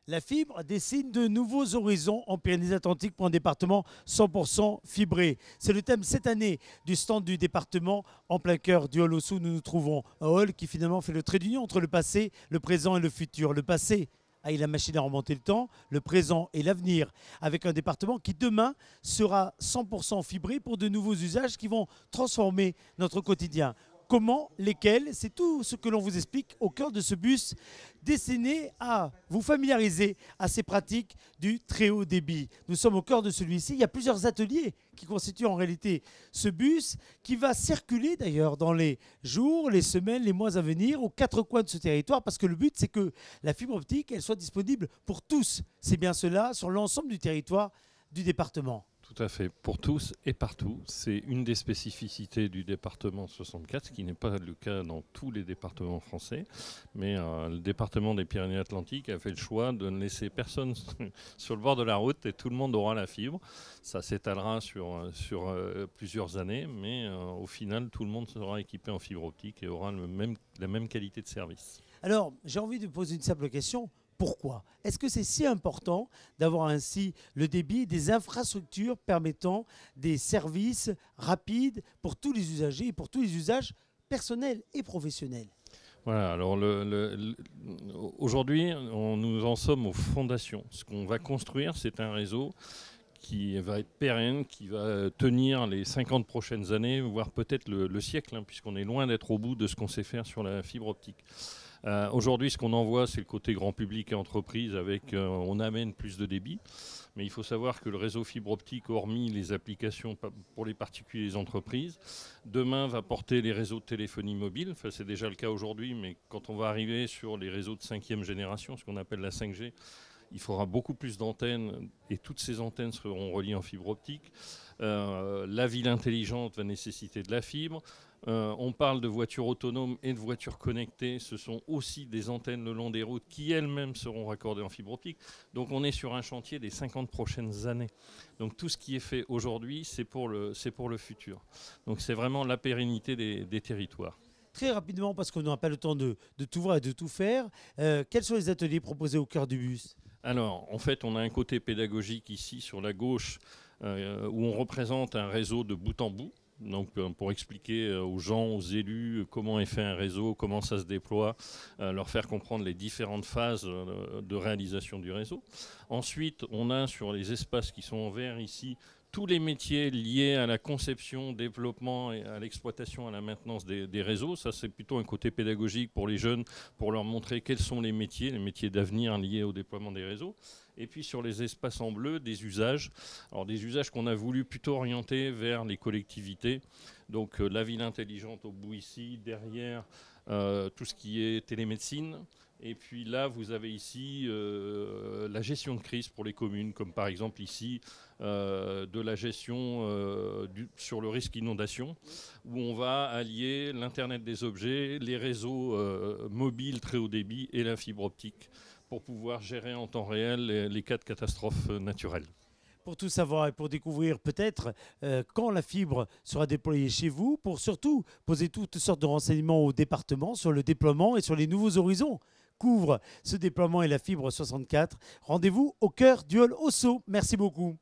La fibre dessine de nouveaux horizons en Pyrénées-Atlantiques pour un département 100% fibré. C'est le thème cette année du stand du département en plein cœur du hall Ossou. Nous nous trouvons un hall qui finalement fait le trait d'union entre le passé, le présent et le futur. Le passé a la machine à remonter le temps, le présent et l'avenir, avec un département qui demain sera 100% fibré pour de nouveaux usages qui vont transformer notre quotidien. Comment, lesquels, c'est tout ce que l'on vous explique au cœur de ce bus destiné à vous familiariser à ces pratiques du très haut débit. Nous sommes au cœur de celui-ci. Il y a plusieurs ateliers qui constituent en réalité ce bus qui va circuler d'ailleurs dans les jours, les semaines, les mois à venir aux quatre coins de ce territoire parce que le but c'est que la fibre optique elle soit disponible pour tous. C'est bien cela sur l'ensemble du territoire du département. Tout à fait, pour tous et partout. C'est une des spécificités du département 64, ce qui n'est pas le cas dans tous les départements français. Mais le département des Pyrénées-Atlantiques a fait le choix de ne laisser personne sur le bord de la route et tout le monde aura la fibre. Ça s'étalera sur plusieurs années, mais au final, tout le monde sera équipé en fibre optique et aura la même qualité de service. Alors, j'ai envie de poser une simple question. Pourquoi? Est-ce que c'est si important d'avoir ainsi le débit, des infrastructures permettant des services rapides pour tous les usagers et pour tous les usages personnels et professionnels? Voilà, alors aujourd'hui, nous en sommes aux fondations. Ce qu'on va construire, c'est un réseau qui va être pérenne, qui va tenir les 50 prochaines années, voire peut-être le siècle, hein, puisqu'on est loin d'être au bout de ce qu'on sait faire sur la fibre optique. Aujourd'hui, ce qu'on en voit, c'est le côté grand public et entreprise avec on amène plus de débit. Mais il faut savoir que le réseau fibre optique, hormis les applications pour les particuliers et les entreprises, demain va porter les réseaux de téléphonie mobile. Enfin, c'est déjà le cas aujourd'hui, mais quand on va arriver sur les réseaux de 5e génération, ce qu'on appelle la 5G, il faudra beaucoup plus d'antennes et toutes ces antennes seront reliées en fibre optique. La ville intelligente va nécessiter de la fibre. On parle de voitures autonomes et de voitures connectées. Ce sont aussi des antennes le long des routes qui elles-mêmes seront raccordées en fibre optique. Donc on est sur un chantier des 50 prochaines années. Donc tout ce qui est fait aujourd'hui, c'est pour le futur. Donc c'est vraiment la pérennité des territoires. Très rapidement, parce qu'on n'aura pas le temps de tout voir et de tout faire, quels sont les ateliers proposés au cœur du bus? Alors, en fait, on a un côté pédagogique ici sur la gauche où on représente un réseau de bout en bout. Donc, pour expliquer aux gens, aux élus, comment est fait un réseau, comment ça se déploie, leur faire comprendre les différentes phases de réalisation du réseau. Ensuite, on a sur les espaces qui sont en vert ici tous les métiers liés à la conception, développement et à l'exploitation, à la maintenance des réseaux. Ça, c'est plutôt un côté pédagogique pour les jeunes, pour leur montrer quels sont les métiers d'avenir liés au déploiement des réseaux. Et puis sur les espaces en bleu, des usages. Alors des usages qu'on a voulu plutôt orienter vers les collectivités. Donc la ville intelligente au bout ici, derrière tout ce qui est télémédecine. Et puis là, vous avez ici la gestion de crise pour les communes, comme par exemple ici de la gestion sur le risque inondation, où on va allier l'Internet des objets, les réseaux mobiles très haut débit et la fibre optique pour pouvoir gérer en temps réel les cas de catastrophes naturelles. Pour tout savoir et pour découvrir peut-être quand la fibre sera déployée chez vous, pour surtout poser toutes sortes de renseignements au département sur le déploiement et sur les nouveaux horizons couvre ce déploiement et la fibre 64. Rendez-vous au cœur du hall Ossau. Merci beaucoup.